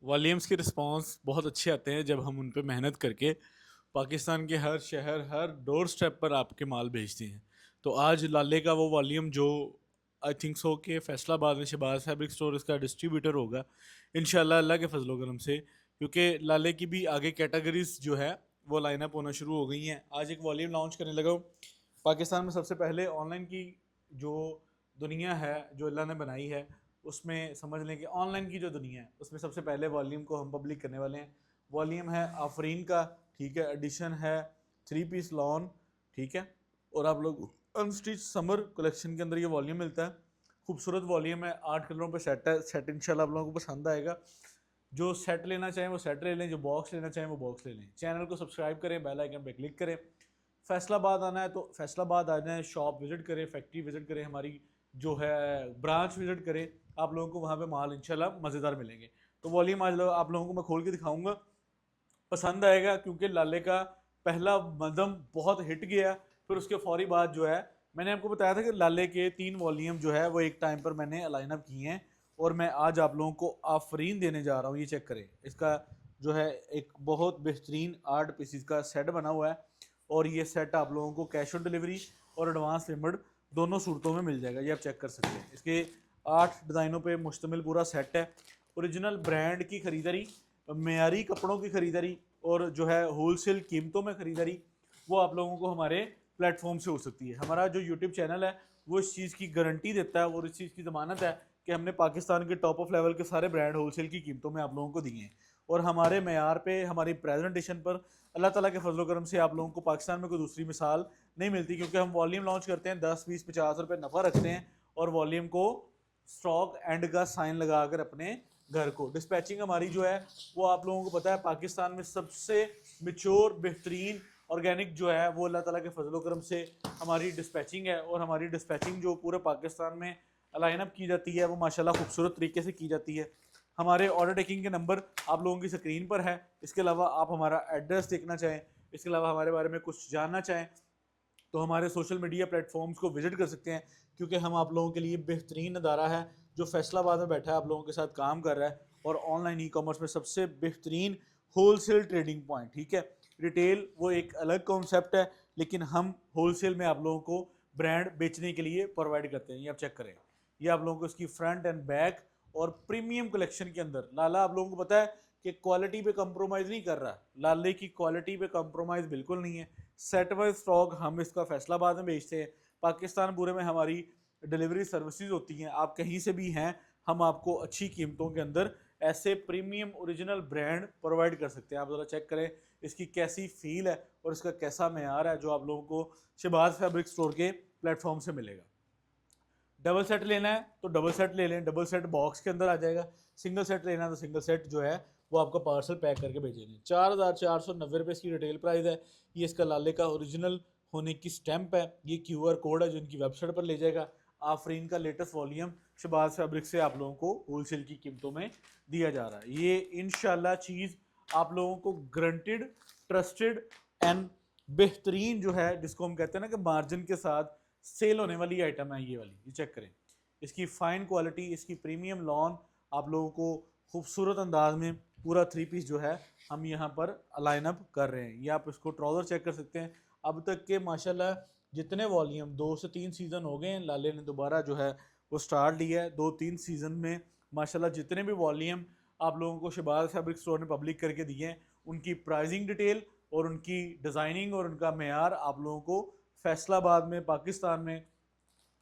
Volumes के response बहुत अच्छे आते हैं जब हम उन पे मेहनत करके पाकिस्तान के हर शहर, हर डोर स्टेप पर आपके माल भेजते हैं। तो आज लाले का वो वॉल्यूम जो आई थिंक सो कि फैसलाबाद में शहबाज फैब्रिक स्टोर इसका डिस्ट्रीब्यूटर होगा इंशाल्लाह अल्लाह के फजलो करम से, क्योंकि लाले की भी आगे कैटेगरीज जो है वो लाइनअप होना शुरू हो गई हैं। आज एक वॉल्यूम लॉन्च करने लगा हूँ। पाकिस्तान में सबसे पहले ऑनलाइन की जो दुनिया है जो अल्लाह ने बनाई है, उसमें समझ लें कि ऑनलाइन की जो दुनिया है उसमें सबसे पहले वॉल्यूम को हम पब्लिक करने वाले हैं। वॉल्यूम है आफरीन का, ठीक है, एडिशन है 3 पीस लॉन, ठीक है। और आप लोग अनस्टिच समर कलेक्शन के अंदर ये वॉल्यूम मिलता है। खूबसूरत वॉल्यूम है, 8 कलरों पे सेट है। सेट इंशाल्लाह आप लोगों को पसंद आएगा। जो सेट लेना चाहें वो सेट ले लें, जो बॉक्स लेना चाहें वो बॉक्स ले लें। चैनल को सब्सक्राइब करें, बेल आइकन पे क्लिक करें। फैसलाबाद आना है तो फैसलाबाद आ जाएँ, शॉप विज़िट करें, फैक्ट्री विज़िट करें, हमारी जो है ब्रांच विज़िट करें। आप लोगों को वहाँ पे माल इंशाल्लाह मज़ेदार मिलेंगे। तो वॉल्यूम आज आप लोगों को मैं खोल के दिखाऊंगा, पसंद आएगा, क्योंकि लाले का पहला मदम बहुत हिट गया। फिर उसके फौरी बाद जो है मैंने आपको बताया था कि लाले के 3 वॉल्यूम जो है वो एक टाइम पर मैंने लाइनअप किए हैं, और मैं आज आप लोगों को आफरीन देने जा रहा हूँ। ये चेक करें, इसका जो है एक बहुत बेहतरीन 8 पीसीज का सेट बना हुआ है, और ये सेट आप लोगों को कैश ऑन डिलीवरी और एडवांस पेमेंट दोनों सूरतों में मिल जाएगा। ये आप चेक कर सकते हैं। इसके 8 डिज़ाइनों पे मुश्तमिल पूरा सेट है। ओरिजिनल ब्रांड की ख़रीदारी, मेयारी कपड़ों की ख़रीदारी और जो है होलसेल कीमतों में ख़रीदारी, वो आप लोगों को हमारे प्लेटफॉर्म से हो सकती है। हमारा जो यूट्यूब चैनल है वो इस चीज़ की गारंटी देता है और इस चीज़ की ज़मानत है कि हमने पाकिस्तान के टॉप ऑफ लेवल के सारे ब्रांड होलसेल की कीमतों में आप लोगों को दिए हैं। और हमारे मैार पे, हमारी प्रेजेंटेशन पर अल्लाह ताला के फजल करम से आप लोगों को पाकिस्तान में कोई दूसरी मिसाल नहीं मिलती, क्योंकि हम वॉल्यूम लॉन्च करते हैं 10, 20, 50 रुपये नफ़ा रखते हैं, और वॉल्यूम को स्टॉक एंड का साइन लगाकर अपने घर को डिस्पैचिंग हमारी जो है वो आप लोगों को पता है पाकिस्तान में सबसे मिच्योर बेहतरीन ऑर्गेनिक जो है वो अल्लाह ताला के फजल करम से हमारी डिस्पैचिंग है। और हमारी डिस्पैचिंग जो पूरे पाकिस्तान में लाइनअप की जाती है वो माशाल्लाह खूबसूरत तरीके से की जाती है। हमारे ऑर्डर टेकिंग के नंबर आप लोगों की स्क्रीन पर है। इसके अलावा आप हमारा एड्रेस देखना चाहें, इसके अलावा हमारे बारे में कुछ जानना चाहें, तो हमारे सोशल मीडिया प्लेटफॉर्म्स को विजिट कर सकते हैं, क्योंकि हम आप लोगों के लिए बेहतरीन अदारा है जो फैसलाबाद में बैठा है, आप लोगों के साथ काम कर रहा है, और ऑनलाइन ई कॉमर्स में सबसे बेहतरीन होलसेल ट्रेडिंग पॉइंट, ठीक है। रिटेल वो एक अलग कॉन्सेप्ट है, लेकिन हम होलसेल में आप लोगों को ब्रांड बेचने के लिए प्रोवाइड करते हैं। ये आप चेक करें, ये आप लोगों को इसकी फ्रंट एंड बैक और प्रीमियम कलेक्शन के अंदर लाला आप लोगों को पता है कि क्वालिटी पे कंप्रोमाइज़ नहीं कर रहा। लाले की क्वालिटी पे कंप्रोमाइज़ बिल्कुल नहीं है। सेट वाइज स्टॉक हम इसका फैसलाबाद में बेचते हैं। पाकिस्तान पूरे में हमारी डिलीवरी सर्विसेज होती हैं, आप कहीं से भी हैं, हम आपको अच्छी कीमतों के अंदर ऐसे प्रीमियम ओरिजिनल ब्रांड प्रोवाइड कर सकते हैं। आप ज़रा चेक करें इसकी कैसी फील है और इसका कैसा मेयार है जो आप लोगों को शहबाज फैब्रिक स्टोर के प्लेटफॉर्म से मिलेगा। डबल सेट लेना है तो डबल सेट ले लें, डबल सेट बॉक्स के अंदर आ जाएगा। सिंगल सेट लेना है तो सिंगल सेट जो है वो आपका पार्सल पैक करके भेजेंगे। 4,490 की रिटेल प्राइस है। ये इसका लाले का ओरिजिनल होने की स्टैंप है। ये QR कोड है जो इनकी वेबसाइट पर ले जाएगा। आफरीन का लेटेस्ट वॉल्यूम शहबाज फैब्रिक से आप लोगों को होलसेल की कीमतों में दिया जा रहा है। ये इंशाल्लाह चीज़ आप लोगों को ग्रंटेड, ट्रस्टेड एंड बेहतरीन जो है, जिसको हम कहते हैं ना कि मार्जिन के साथ सेल होने वाली आइटम है ये वाली। ये चेक करें, इसकी फ़ाइन क्वालिटी, इसकी प्रीमियम लॉन आप लोगों को खूबसूरत अंदाज में पूरा 3 पीस जो है हम यहाँ पर लाइनअप कर रहे हैं। ये आप इसको ट्राउज़र चेक कर सकते हैं। अब तक के माशाल्लाह जितने वॉल्यूम 2 से 3 सीज़न हो गए हैं, लाले ने दोबारा जो है वो स्टार्ट लिया है। 2-3 सीज़न में माशाल्लाह जितने भी वॉल्यूम आप लोगों को शहबाज फैब्रिक स्टोर ने पब्लिक करके दिए हैं, उनकी प्राइसिंग डिटेल और उनकी डिज़ाइनिंग और उनका मेयार आप लोगों को फैसलाबाद में, पाकिस्तान में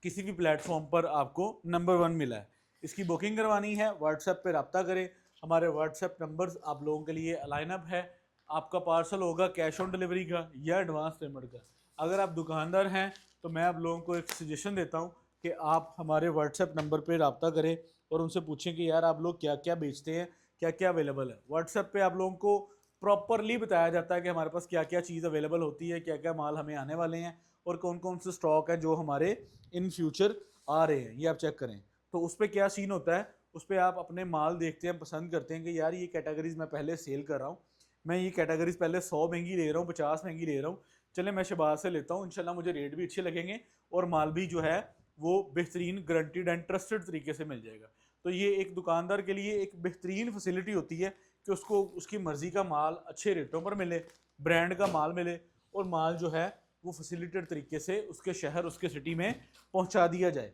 किसी भी प्लेटफॉर्म पर आपको नंबर 1 मिला है। इसकी बुकिंग करवानी है, व्हाट्सएप पे रब्ता करें। हमारे व्हाट्सएप नंबर्स आप लोगों के लिए लाइनअप है। आपका पार्सल होगा कैश ऑन डिलीवरी का या एडवांस पेमेंट का। अगर आप दुकानदार हैं तो मैं आप लोगों को एक सजेशन देता हूँ कि आप हमारे व्हाट्सएप नंबर पर रब्ता करें और उनसे पूछें कि यार आप लोग क्या क्या बेचते हैं, क्या क्या अवेलेबल है। व्हाट्सएप पे आप लोगों को प्रॉपरली बताया जाता है कि हमारे पास क्या क्या चीज़ अवेलेबल होती है, क्या क्या माल हमें आने वाले हैं, और कौन कौन से स्टॉक है जो हमारे इन फ्यूचर आ रहे हैं। ये आप चेक करें। तो उस पर क्या सीन होता है, उस पर आप अपने माल देखते हैं, पसंद करते हैं कि यार ये कैटेगरीज मैं पहले सेल कर रहा हूँ, मैं ये कैटेगरीज पहले 100 महंगी ले रहा हूँ, 50 महंगी ले रहा हूँ, चले मैं शहबाज से लेता हूँ, इंशाल्लाह मुझे रेट भी अच्छे लगेंगे और माल भी जो है वो बेहतरीन, गारंटीड एंड ट्रस्टेड तरीके से मिल जाएगा। तो ये एक दुकानदार के लिए एक बेहतरीन फैसिलिटी होती है कि उसको उसकी मर्ज़ी का माल अच्छे रेटों पर मिले, ब्रांड का माल मिले, और माल जो है वो फैसिलिटेड तरीके से उसके शहर, उसके सिटी में पहुंचा दिया जाए।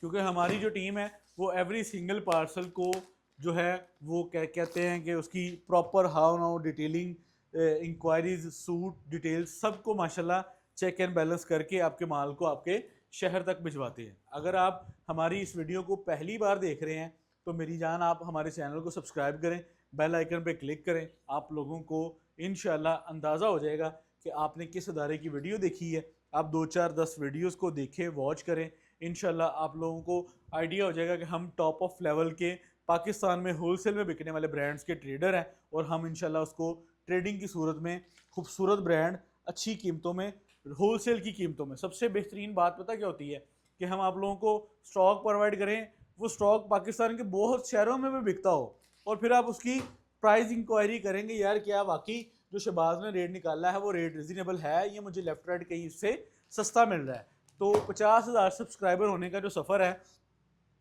क्योंकि हमारी जो टीम है वो एवरी सिंगल पार्सल को जो है वो कहते हैं कि उसकी प्रॉपर हाउ नाउ डिटेलिंग, इंक्वायरीज, सूट डिटेल्स सबको माशाल्लाह चेक एंड बैलेंस करके आपके माल को आपके शहर तक भिजवाते हैं। अगर आप हमारी इस वीडियो को पहली बार देख रहे हैं तो मेरी जान आप हमारे चैनल को सब्सक्राइब करें, बेल आइकन पे क्लिक करें। आप लोगों को इंशाल्लाह अंदाज़ा हो जाएगा कि आपने किस अदारे की वीडियो देखी है। आप 2 4 10 वीडियोस को देखें, वॉच करें, इंशाल्लाह आप लोगों को आइडिया हो जाएगा कि हम टॉप ऑफ लेवल के पाकिस्तान में होलसेल में बिकने वाले ब्रांड्स के ट्रेडर हैं, और हम इंशाल्लाह उसको ट्रेडिंग की सूरत में खूबसूरत ब्रांड अच्छी कीमतों में, होलसेल की कीमतों में। सबसे बेहतरीन बात पता क्या होती है कि हम आप लोगों को स्टॉक प्रोवाइड करें, वो स्टॉक पाकिस्तान के बहुत शहरों में भी बिकता हो, और फिर आप उसकी प्राइस इंक्वायरी करेंगे, यार क्या वाकई जो शहबाज ने रेट निकाला है वो रेट रिजनेबल है, ये मुझे लेफ्ट राइट कहीं इससे सस्ता मिल रहा है। तो 50,000 सब्सक्राइबर होने का जो सफ़र है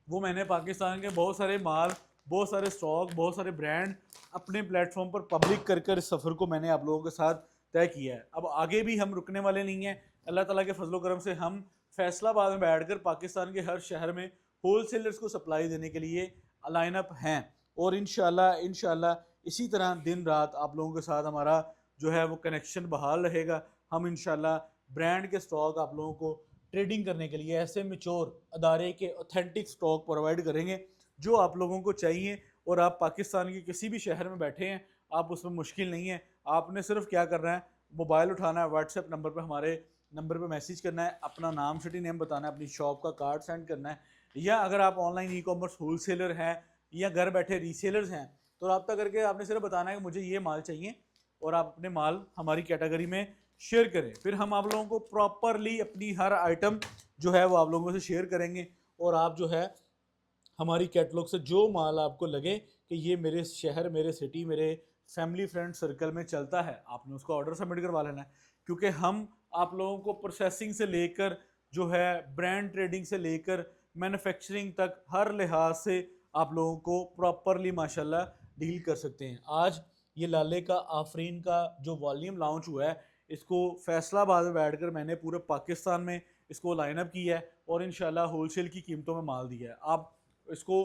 वो मैंने पाकिस्तान के बहुत सारे माल, बहुत सारे स्टॉक, बहुत सारे ब्रांड अपने प्लेटफॉर्म पर पब्लिक कर कर इस सफ़र को मैंने आप लोगों के साथ तय किया है। अब आगे भी हम रुकने वाले नहीं हैं। अल्लाह ताला के फजलो करम से हम फैसलाबाद में बैठकर पाकिस्तान के हर शहर में होलसेलर्स को सप्लाई देने के लिए लाइनअप हैं, और इंशाल्लाह इसी तरह दिन रात आप लोगों के साथ हमारा जो है वो कनेक्शन बहाल रहेगा। हम इंशाल्लाह ब्रांड के स्टॉक आप लोगों को ट्रेडिंग करने के लिए ऐसे मिच्योर अदारे के ऑथेंटिक स्टॉक प्रोवाइड करेंगे जो आप लोगों को चाहिए। और आप पाकिस्तान के किसी भी शहर में बैठे हैं, आप उसमें मुश्किल नहीं है, आपने सिर्फ क्या करना है, मोबाइल उठाना है, व्हाट्सएप नंबर पर हमारे नंबर पर मैसेज करना है, अपना नाम, सिटी नेम बताना है, अपनी शॉप का कार्ड सेंड करना है, या अगर आप ऑनलाइन ई कॉमर्स होलसेलर हैं या घर बैठे रीसेलर्स हैं तो रब्ता करके आपने सिर्फ बताना है कि मुझे ये माल चाहिए, और आप अपने माल हमारी कैटेगरी में शेयर करें। फिर हम आप लोगों को प्रॉपरली अपनी हर आइटम जो है वो आप लोगों से शेयर करेंगे, और आप जो है हमारी कैटलॉग से जो माल आपको लगे कि ये मेरे शहर, मेरे सिटी, मेरे फैमिली फ्रेंड सर्कल में चलता है, आपने उसको ऑर्डर सबमिट करवा लेना है। क्योंकि हम आप लोगों को प्रोसेसिंग से लेकर जो है ब्रांड ट्रेडिंग से लेकर मैन्युफैक्चरिंग तक हर लिहाज से आप लोगों को प्रॉपरली माशाल्लाह डील कर सकते हैं। आज ये लाले का आफरीन का जो वॉल्यूम लॉन्च हुआ है, इसको फैसलाबाद में बैठकर मैंने पूरे पाकिस्तान में इसको लाइनअप किया है, और इंशाल्लाह होलसेल की कीमतों में माल दिया है। आप इसको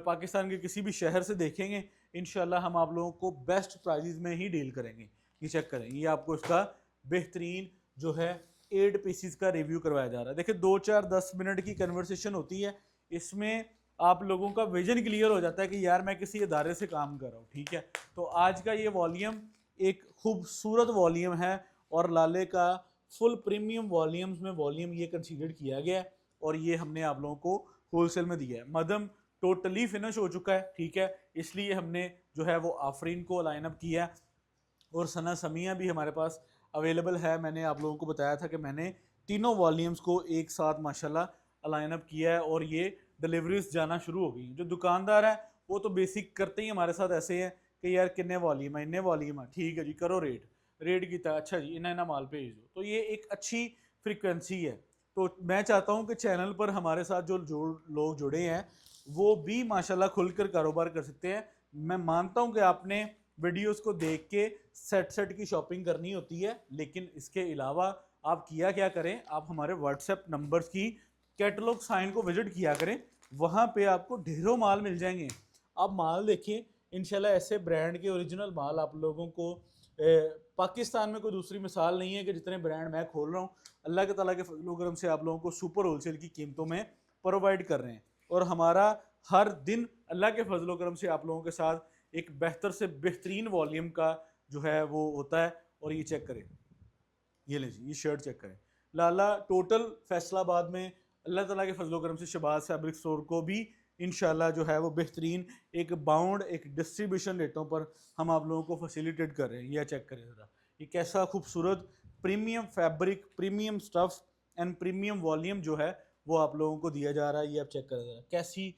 पाकिस्तान के किसी भी शहर से देखेंगे, इंशाल्लाह हम आप लोगों को बेस्ट प्राइजेज में ही डील करेंगे। ये चेक करें, ये आपको इसका बेहतरीन जो है 8 पीसीस का रिव्यू करवाया जा रहा है। देखिए 2 4 10 मिनट की कन्वर्सेशन होती है, इसमें आप लोगों का विजन क्लियर हो जाता है कि यार मैं किसी इदारे से काम कर रहा हूँ। ठीक है, तो आज का ये वॉल्यूम एक खूबसूरत वॉल्यूम है, और लाले का फुल प्रीमियम वॉल्यूम्स में वॉल्यूम ये कंसीडर किया गया है, और ये हमने आप लोगों को होलसेल में दिया है। मदम टोटली फिनिश हो चुका है, ठीक है, इसलिए हमने जो है वो आफरीन को लाइनअप किया है, और सना समिया भी हमारे पास अवेलेबल है। मैंने आप लोगों को बताया था कि मैंने तीनों वॉल्यूम्स को एक साथ माशाल्लाह लाइनअप किया है, और ये डिलीवरीज जाना शुरू हो गई। जो दुकानदार है वो तो बेसिक करते ही हमारे साथ ऐसे हैं कि यार किन्ने वॉल्यूम है, इन्ने वॉल्यूम है, ठीक है जी, करो रेट की तरह, अच्छा जी इन्ना इन्ना माल भेज दो। तो ये एक अच्छी फ्रिक्वेंसी है। तो मैं चाहता हूँ कि चैनल पर हमारे साथ जो लोग जुड़े हैं वो भी माशाल्लाह खुलकर कारोबार कर सकते हैं। मैं मानता हूँ कि आपने वीडियोस को देख के सेट की शॉपिंग करनी होती है, लेकिन इसके अलावा आप किया क्या करें, आप हमारे व्हाट्सएप नंबर्स की कैटलॉग साइन को विजिट किया करें, वहाँ पे आपको ढेरों माल मिल जाएंगे। आप माल देखिए, इंशाल्लाह ऐसे ब्रांड के ओरिजिनल माल आप लोगों को पाकिस्तान में कोई दूसरी मिसाल नहीं है कि जितने ब्रांड मैं खोल रहा हूँ, अल्लाह के ताला के फजल करम से आप लोगों को सुपर होलसेल की कीमतों में प्रोवाइड कर रहे हैं। और हमारा हर दिन अल्लाह के फजल करम से आप लोगों के साथ एक बेहतर से बेहतरीन वॉल्यूम का जो है वो होता है। और ये चेक करें, ये ले जी, ये शर्ट चेक करें, लाला टोटल फैसलाबाद में अल्लाह ताला के फजल करम से शहबाज फैब्रिक स्टोर को भी इंशाल्लाह जो है वो बेहतरीन एक बाउंड, एक डिस्ट्रीब्यूशन रेटों पर हम आप लोगों को फैसिलिटेट कर रहे हैं। यह चेक करें ज़रा, ये कैसा खूबसूरत premium fabric, premium stuff and premium volume जो है वो आप लोगों को दिया जा रहा है। ये आप चेक करें ज़रा, कैसी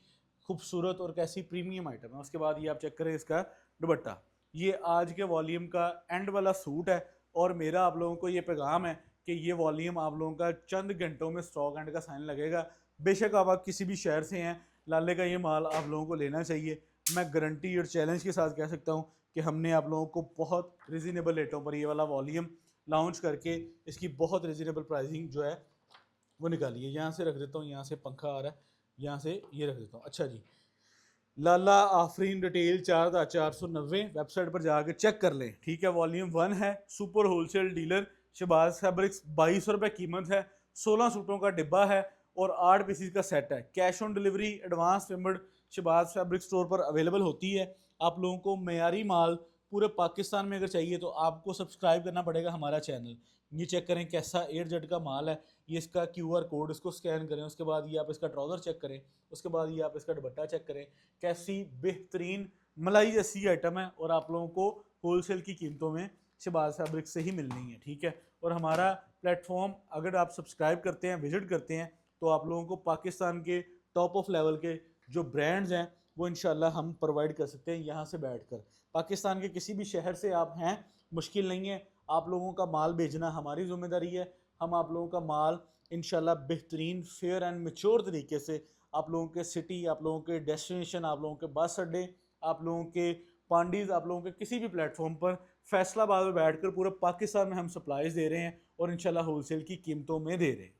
खूबसूरत और कैसी प्रीमियम आइटम है। उसके बाद ये आप चेक करें इसका दुपट्टा, ये आज के वॉल्यूम का एंड वाला सूट है, और मेरा आप लोगों को ये पैगाम है कि ये वॉल्यूम आप लोगों का चंद घंटों में स्टॉक एंड का साइन लगेगा। बेशक आप किसी भी शहर से हैं, लाले का ये माल आप लोगों को लेना चाहिए। मैं गारंटी और चैलेंज के साथ कह सकता हूँ कि हमने आप लोगों को बहुत रिजनेबल रेटों पर ये वाला वॉल्यूम लॉन्च करके इसकी बहुत रिजनेबल प्राइसिंग जो है वो निकाली है। यहाँ से रख देता हूँ, यहाँ से पंखा आ रहा है, यहाँ से ये रख देता हूँ। अच्छा जी, लाला आफरीन रिटेल 4490 वेबसाइट पर जाकर चेक कर लें, ठीक है। वॉल्यूम 1 है, super wholesale dealer Shahbaz fabrics, 2200 रुपये कीमत है, 16 सूटों का डिब्बा है और 8 पीसीज का सेट है। Cash on delivery advance payment Shahbaz fabric store पर अवेलेबल होती है। आप लोगों को मेयारी माल पूरे पाकिस्तान में अगर चाहिए तो आपको सब्सक्राइब करना पड़ेगा हमारा चैनल। ये चेक करें कैसा A to Z का माल है, ये इसका QR कोड, इसको स्कैन करें, उसके बाद ये आप इसका ट्राउज़र चेक करें, उसके बाद ये आप इसका दुपट्टा चेक करें। कैसी बेहतरीन मलाई जैसी आइटम है और आप लोगों को होलसेल की कीमतों में शहबाज फैब्रिक से ही मिलनी है, ठीक है। और हमारा प्लेटफॉर्म अगर आप सब्सक्राइब करते हैं, विजिट करते हैं, तो आप लोगों को पाकिस्तान के टॉप ऑफ लेवल के जो ब्रांड्स हैं वो इंशाल्लाह हम प्रोवाइड कर सकते हैं यहाँ से बैठकर। पाकिस्तान के किसी भी शहर से आप हैं, मुश्किल नहीं है, आप लोगों का माल भेजना हमारी जिम्मेदारी है। हम आप लोगों का माल इंशाल्लाह बेहतरीन फेयर एंड मेच्योर तरीके से आप लोगों के सिटी, आप लोगों के डेस्टिनेशन, आप लोगों के बस अड्डे, आप लोगों के पांडीज, आप लोगों के किसी भी प्लेटफॉर्म पर फैसलाबाद में बैठकर पूरे पाकिस्तान में हम सप्लाईज दे रहे हैं और इंशाल्लाह होलसेल की कीमतों में दे रहे हैं।